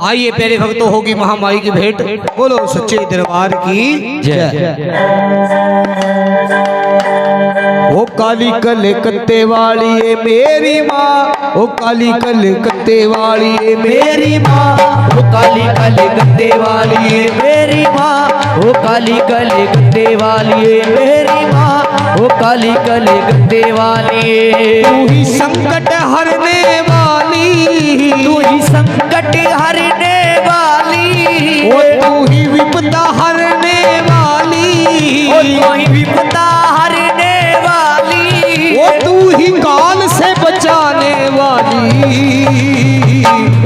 आइए प्यारे भक्तों, होगी महामाई की भेंट। बोलो सच्चे दरबार की जय। ओ काली कलकत्ते वाली है मेरी माँ, ओ काली कलकत्ते वाली है मेरी माँ, ओ काली कलकत्ते वाली है मेरी माँ, ओ काली कलकत्ते वाली है मेरी माँ, ओ काली कलकत्ते वाली है। तू ही संकट हरने वाली, तू ही संकट हरने वाली, ओ तू ही विपदा हरने वाली, ओ तू ही विपदा हरने वाली, ओ तू ही काल से बचाने वाली।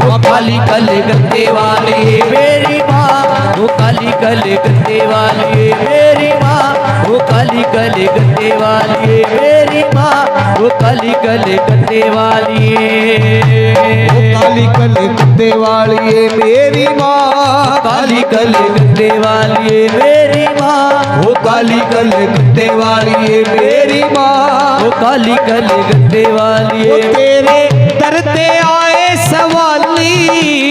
ओ काली कलकत्ते वाली है मेरी माँ, ओ काली कलकत्ते वाली है मेरी माँ, ओ काली कलकत्ते वाली है मेरी माँ, ओ काली कलकत्ते वाली है। ओ काली कलकत्ते वाली है मेरी माँ, काली कलकत्ते वाली है मेरी माँ, ओ काली कलकत्ते वाली है मेरी माँ, ओ काली कलकत्ते वाली ओ है। तेरे दर पे आए सवाली,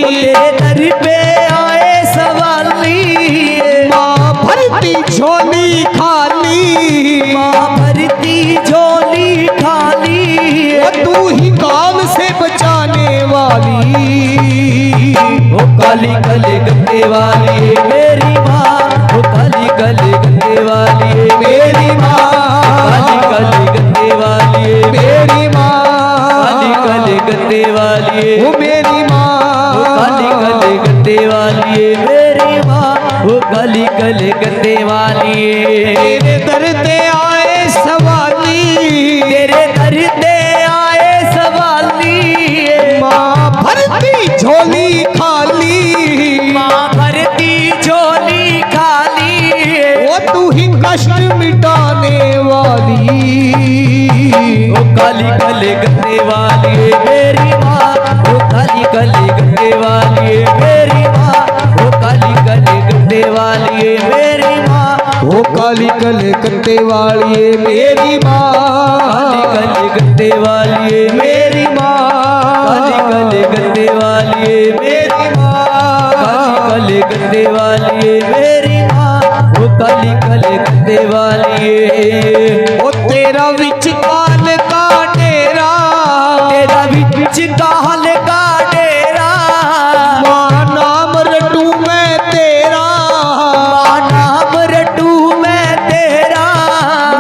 ओ तेरे दर पे आए सवाली, माँ भरती झोली खाली, माँ भरती झोली खाली, ओ तू ही काल से बचाने वाली। ओ काली कलकत्ते वाली है मेरी माँ, ओ काली कलकत्ते वाली है मेरी माँ, काली कलकत्ते वाली है मेरी माँ, काली कलकत्ते वाली है ओ मेरी माँ, ओ काली कलकत्ते वाली है मेरी माँ, ओ काली कलकत्ते वाली है। तेरे दर पे आए सवाली, तेरे दर पे आए सवाली, माँ भरती झोली खाली, माँ भरती झोली खाली, ओ तू ही कष्ट मिटाने वाली। ओ काली कलकत्ते वाली है मेरी माँ, ओ काली कलकत्ते वाली है मेरी माँ, ओ काली कलकत्ते वाली है मेरी माँ, ओ काली कलकत्ते वाली है मेरी माँ, काली कलकत्ते वाली है मेरी माँ, काली कलकत्ते वाली है मेरी माँ, काली कलकत्ते वाली है मेरी माँ, ओ काली कलकत्ते वाली है। ओ तेरा विच काल का डेरा, तेरा विच काल का डेरा, माँ नाम रटू मैं तेरा, माँ नाम रटू मैं तेरा,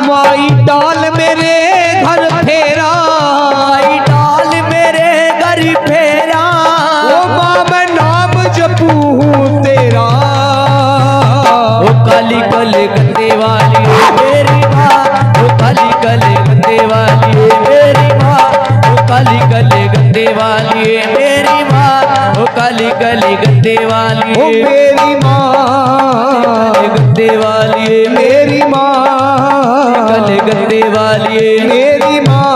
माई डाल मेरे घर फेरा, माई डाल मेरे घर फेरा, ओ माँ मैं नाम जपू तेरा। ओ काली कलकत्ते वाली है मेरी माँ, ओ काली कलकत्ते वाली है मेरी माँ, ओ काली कलकत्ते वाली है मेरी माँ, ओ काली कलकत्ते वाली ओ है मेरी माँ, कलकत्ते वाली है मेरी माँ, कलकत्ते वाली है मेरी माँ,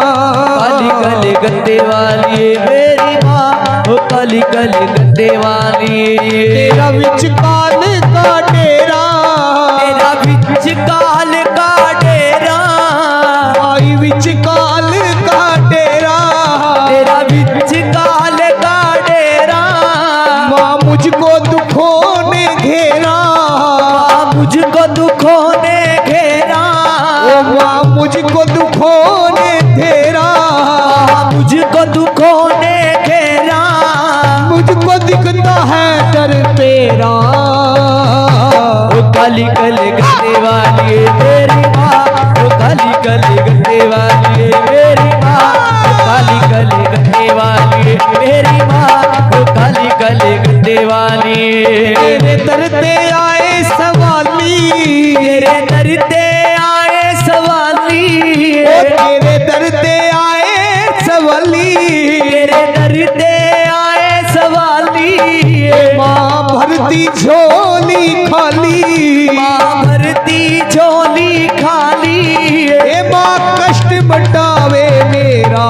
काली कलकत्ते वाली है मेरी माँ, ओ काली कलकत्ते वाली है। तेरा विच काल का डेरा, तेरा विच काल का डेरा, माई विच काल का डेरा, तेरा विच काल का डेरा, माँ मुझको दुखों ने घेरा, मुझको दुखों ने घेरा, ओ माँ मुझको दुखों ने घेरा, मुझको दुखों ने घेरा, मुझको दिखता है डर तेरा। ओ काली कलकत्ते वाली है मेरी माँ, ओ काली कलकत्ते वाली है मेरी माँ, ओ काली कलकत्ते वाली है मेरी माँ, ओ काली कलकत्ते वाली है। तेरे दर पे आए सवाली, तेरे दर पे आए सवाली, ओ तेरे दर पे आए सवाली, तेरे दर पे आए सवाली, माँ भरती झोली खाली, माँ भरती झोली खाली, ए माँ कष्ट बटावे मेरा।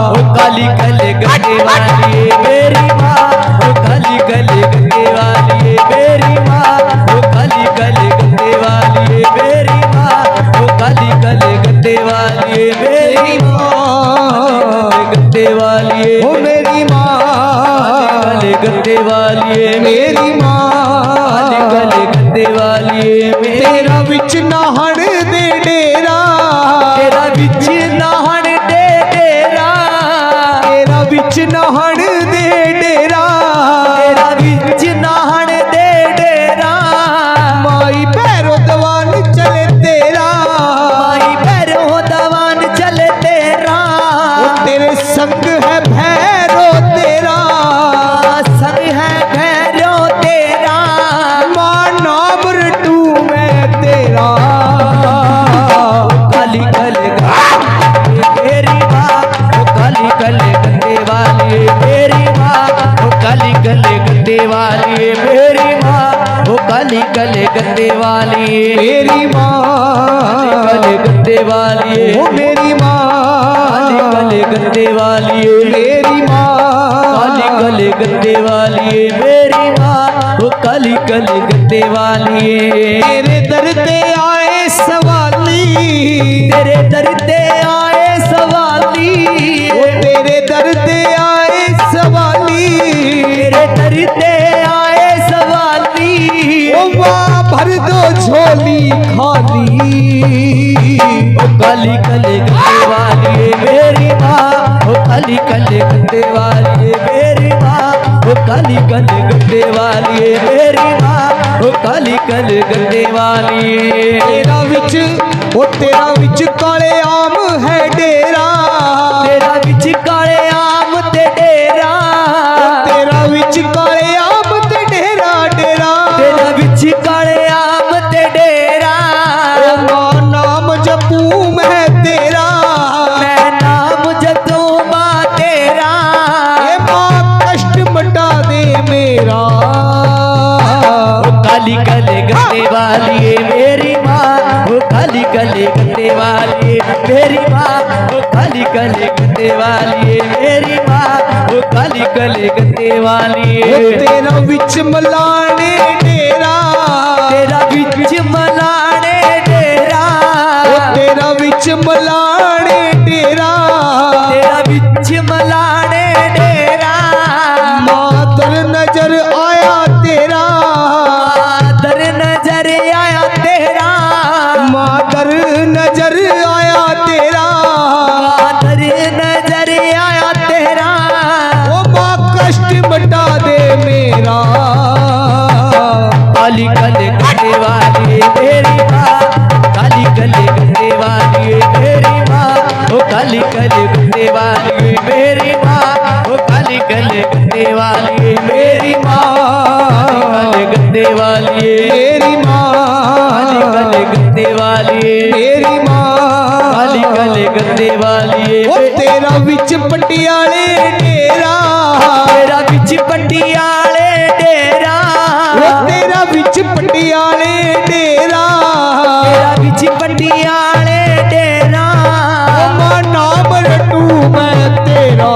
ओ काली कलकत्ते वाली है मेरी माँ, ओ काली कलकत्ते वाली है मेरी माँ, ओ काली कलकत्ते वाली है मेरी माँ, ओ काली कलकत्ते वाली है मेरी माँ, कलकत्ते वाली है ओ मेरी माँ, गद्दे वालिए मेरी माँ काली काले गद्दे वालिए तेरा विच नाहण दे डेरा तेरा विच नाहण दे डेरा तेरा विच नाहण दे डेरा तेरा विच नाहण दे डेरा माई भैरो दवान चले तेरा माई भैरो दवान चले तेरा तेरे संग है भैरो तेरा संग है भैरो तेरा माँ नाम रटू मैं तेरा काली काले मेरी माँ वो काली काले गद्दे वाली मेरी माँ वो काली काले गद्दे वाली मेरी माँ वो काली काले गद्दे वाली मेरी माँ काले गद्दे वाली ओ मेरी माँ काली काले गद्दे वाली मेरी माँ काली काले गद्दे वाली मेरी माँ वो काली काले गद्दे वाली तेरे दर ते आए सवाली तेरे दर ते आए सवाली ओ तेरे दर ते आए सवाली तेरे दर ते आए सवाली ओ माँ भर दो झोली खाली ओ काली काले गद्दे वाली मेरी माँ ओ काली काले गद्दे वाली मेरी माँ ओ काली काले गद्दे वाली मेरी माँ ओ काली काले गद्दे वाली तेरा विच ओ तेरा विच काले आम है डेरा तेरा विच काले आम ते डेरा तेरा विच काले आम ते डेरा डेरा तेरा विच काले आम ते डेरा ओ माँ नाम जपू मैं तेरा मैं नाम जपू माँ तेरा ये माँ कष्ट मटा दे मेरा ओ काली काले गद्दे वाली मेरी माँ ओ काली काले गद्दे वाली मेरी माँ ओ काली काले गद्दे वाली मेरी माँ ओ काली काले गद्दे वाली ओ तेरा विच मलाने डेरा तेरा विच मलाने डेरा ओ तेरा विच मलाने डेरा तेरा विच मलाने डेरा मातर नजर आया तेरा मादर नजर आया तेरा मातर नजर आया तेरा मादर नजर आया तेरा ओ माँ कष्ट मटा दे मेरा काली काले गद्दे वाली मेरी माँ काली काले गद्दे वाली मेरी माँ ओ काली काले गद्दे वाली मेरी माँ ओ काली काले गद्दे वाली मेरी माँ काले गद्दे वाली मेरी माँ काली काले गद्दे वाली मेरी माँ काली काले गद्दे वाली ओ तेरा विच पटियाले डेरा तेरा बिच पटियाले डेरा ओ तेरा विच पटियाले डेरा तेरा बिच पटियाले डेरा ओ माँ नाम रटू मैं तेरा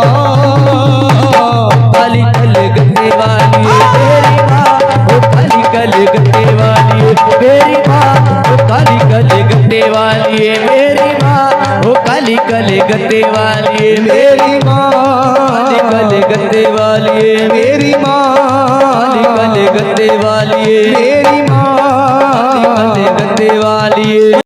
काली काले गद्दे वाली मेरी माँ ओ काली काले गद्दे वाली मेरी माँ ओ काली काले गद्दे वाली मेरी माँ ओ काली काले गद्दे वाली मेरी माँ काली काले गद्दे वाली मेरी माँ काली काले गद्दे वाली मेरी माँ काले गद्दे वाली